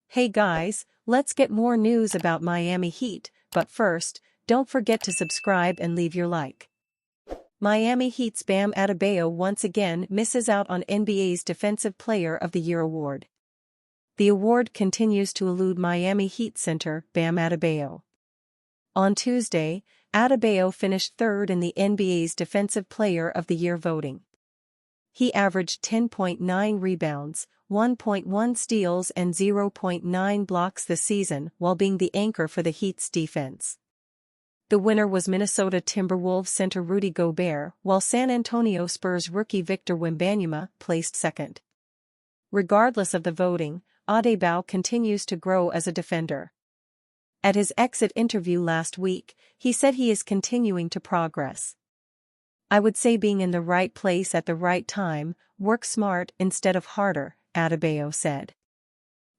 Hey guys, let's get more news about Miami Heat, but first, don't forget to subscribe and leave your like. Miami Heat's Bam Adebayo once again misses out on NBA's Defensive Player of the Year award. The award continues to elude Miami Heat center Bam Adebayo. On Tuesday, Adebayo finished third in the NBA's Defensive Player of the Year voting. He averaged 10.9 rebounds, 1.1 steals and 0.9 blocks this season while being the anchor for the Heat's defense. The winner was Minnesota Timberwolves center Rudy Gobert, while San Antonio Spurs rookie Victor Wembanyama placed second. Regardless of the voting, Adebayo continues to grow as a defender. At his exit interview last week, he said he is continuing to progress. "I would say being in the right place at the right time, work smart instead of harder," Adebayo said.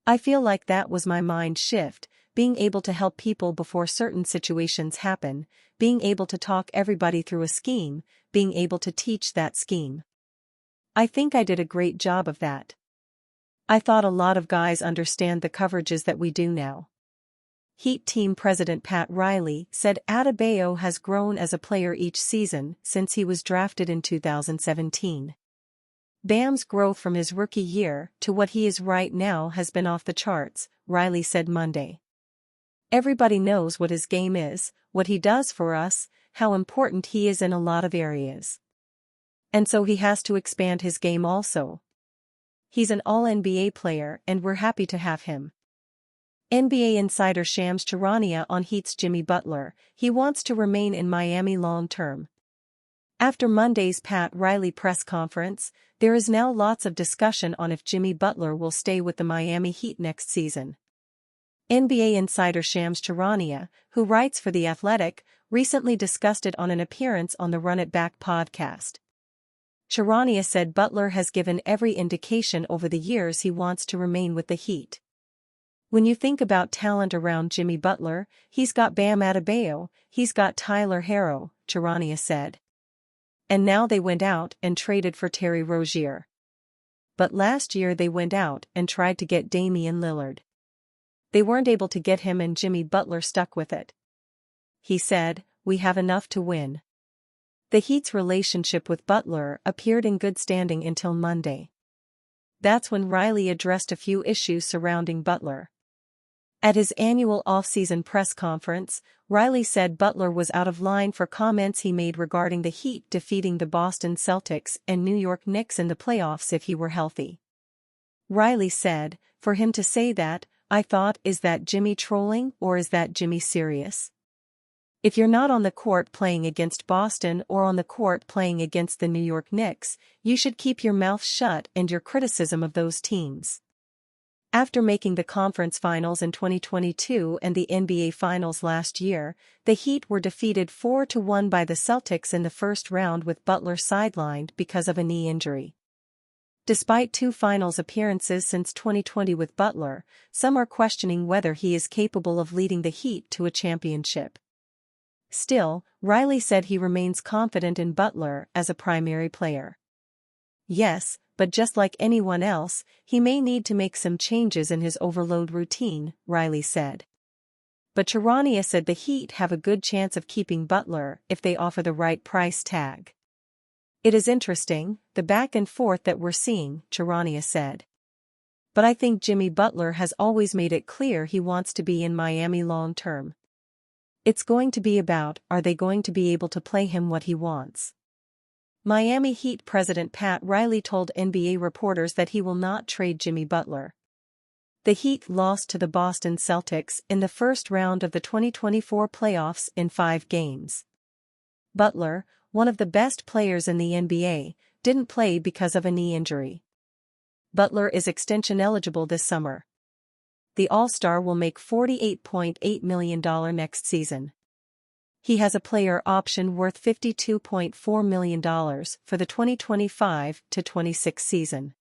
"I feel like that was my mind shift, being able to help people before certain situations happen, being able to talk everybody through a scheme, being able to teach that scheme. I think I did a great job of that. I thought a lot of guys understand the coverages that we do now." Heat team president Pat Riley said Adebayo has grown as a player each season since he was drafted in 2017. Bam's growth from his rookie year to what he is right now has been off the charts, Riley said Monday. "Everybody knows what his game is, what he does for us, how important he is in a lot of areas. And so he has to expand his game also. He's an all-NBA player and we're happy to have him." NBA insider Shams Charania on Heat's Jimmy Butler, he wants to remain in Miami long-term. After Monday's Pat Riley press conference, there is now lots of discussion on if Jimmy Butler will stay with the Miami Heat next season. NBA insider Shams Charania, who writes for The Athletic, recently discussed it on an appearance on the Run It Back podcast. Charania said Butler has given every indication over the years he wants to remain with the Heat. "When you think about talent around Jimmy Butler, he's got Bam Adebayo, he's got Tyler Herro," Charania said. "And now they went out and traded for Terry Rozier. But last year they went out and tried to get Damian Lillard. They weren't able to get him and Jimmy Butler stuck with it. He said, we have enough to win." The Heat's relationship with Butler appeared in good standing until Monday. That's when Riley addressed a few issues surrounding Butler. At his annual off-season press conference, Riley said Butler was out of line for comments he made regarding the Heat defeating the Boston Celtics and New York Knicks in the playoffs if he were healthy. Riley said, "For him to say that, I thought, is that Jimmy trolling or is that Jimmy serious? If you're not on the court playing against Boston or on the court playing against the New York Knicks, you should keep your mouth shut and your criticism of those teams." After making the conference finals in 2022 and the NBA finals last year, the Heat were defeated 4-1 by the Celtics in the first round with Butler sidelined because of a knee injury. Despite 2 finals appearances since 2020 with Butler, some are questioning whether he is capable of leading the Heat to a championship. Still, Riley said he remains confident in Butler as a primary player. "Yes, but just like anyone else, he may need to make some changes in his overload routine," Riley said. But Charania said the Heat have a good chance of keeping Butler if they offer the right price tag. "It is interesting, the back and forth that we're seeing," Charania said. "But I think Jimmy Butler has always made it clear he wants to be in Miami long-term. It's going to be about, are they going to be able to play him what he wants?" Miami Heat president Pat Riley told NBA reporters that he will not trade Jimmy Butler. The Heat lost to the Boston Celtics in the first round of the 2024 playoffs in 5 games. Butler, one of the best players in the NBA, didn't play because of a knee injury. Butler is extension eligible this summer. The All-Star will make $48.8 million next season. He has a player option worth $52.4 million for the 2025-26 season.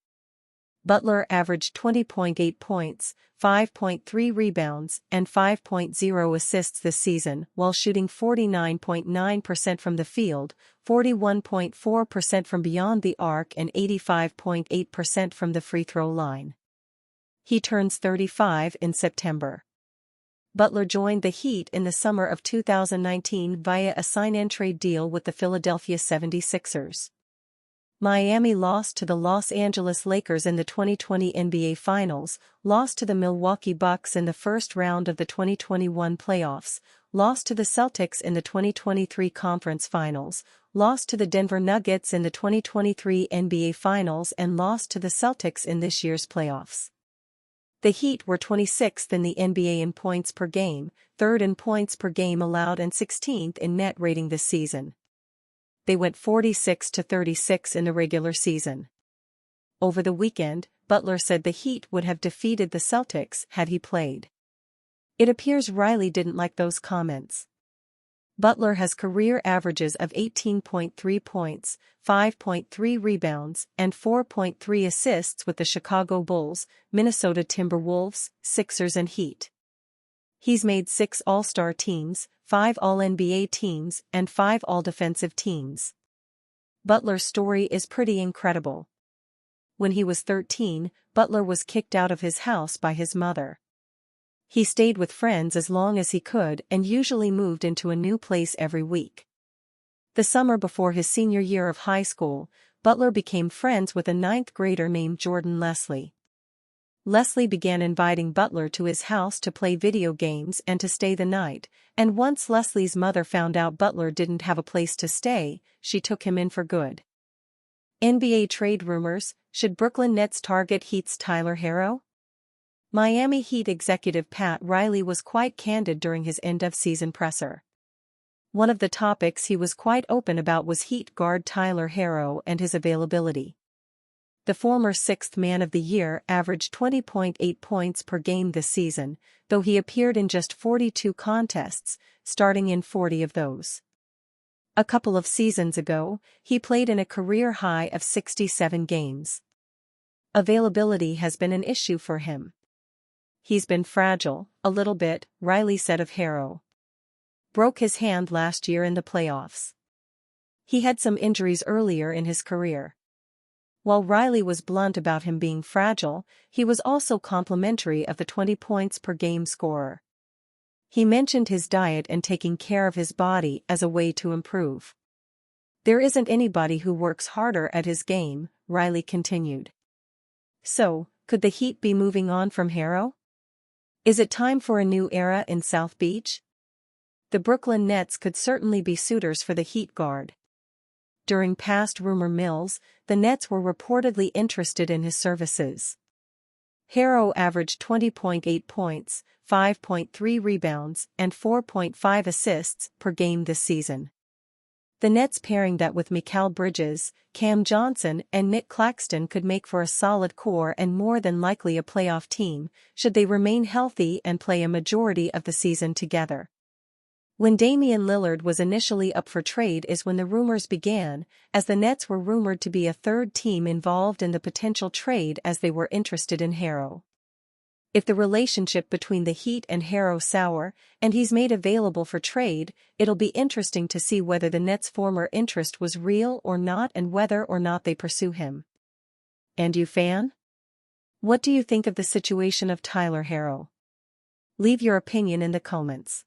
Butler averaged 20.8 points, 5.3 rebounds, and 5.0 assists this season while shooting 49.9% from the field, 41.4% from beyond the arc and 85.8% from the free throw line. He turns 35 in September. Butler joined the Heat in the summer of 2019 via a sign-and-trade deal with the Philadelphia 76ers. Miami lost to the Los Angeles Lakers in the 2020 NBA Finals, lost to the Milwaukee Bucks in the first round of the 2021 playoffs, lost to the Celtics in the 2023 Conference Finals, lost to the Denver Nuggets in the 2023 NBA Finals and lost to the Celtics in this year's playoffs. The Heat were 26th in the NBA in points per game, 3rd in points per game allowed and 16th in net rating this season. They went 46-36 in the regular season. Over the weekend, Butler said the Heat would have defeated the Celtics had he played. It appears Riley didn't like those comments. Butler has career averages of 18.3 points, 5.3 rebounds, and 4.3 assists with the Chicago Bulls, Minnesota Timberwolves, Sixers and Heat. He's made 6 All-Star teams, 5 All-NBA teams, and 5 All-Defensive teams. Butler's story is pretty incredible. When he was 13, Butler was kicked out of his house by his mother. He stayed with friends as long as he could and usually moved into a new place every week. The summer before his senior year of high school, Butler became friends with a 9th grader named Jordan Leslie. Leslie began inviting Butler to his house to play video games and to stay the night, and once Leslie's mother found out Butler didn't have a place to stay, she took him in for good. NBA trade rumors: should Brooklyn Nets target Heat's Tyler Herro? Miami Heat executive Pat Riley was quite candid during his end-of-season presser. One of the topics he was quite open about was Heat guard Tyler Herro and his availability. The former 6th Man of the Year averaged 20.8 points per game this season, though he appeared in just 42 contests, starting in 40 of those. A couple of seasons ago, he played in a career high of 67 games. Availability has been an issue for him. He's been fragile, a little bit, Riley said of Herro. Broke his hand last year in the playoffs. He had some injuries earlier in his career. While Riley was blunt about him being fragile, he was also complimentary of the 20 points per game scorer. He mentioned his diet and taking care of his body as a way to improve. There isn't anybody who works harder at his game, Riley continued. So, could the Heat be moving on from Herro? Is it time for a new era in South Beach? The Brooklyn Nets could certainly be suitors for the Heat guard. During past rumor mills, the Nets were reportedly interested in his services. Herro averaged 20.8 points, 5.3 rebounds, and 4.5 assists per game this season. The Nets pairing that with Mikal Bridges, Cam Johnson, and Nick Claxton could make for a solid core and more than likely a playoff team, should they remain healthy and play a majority of the season together. When Damian Lillard was initially up for trade is when the rumors began, as the Nets were rumored to be a third team involved in the potential trade as they were interested in Herro. If the relationship between the Heat and Herro sour, and he's made available for trade, it'll be interesting to see whether the Nets' former interest was real or not and whether or not they pursue him. And you fan? What do you think of the situation of Tyler Herro? Leave your opinion in the comments.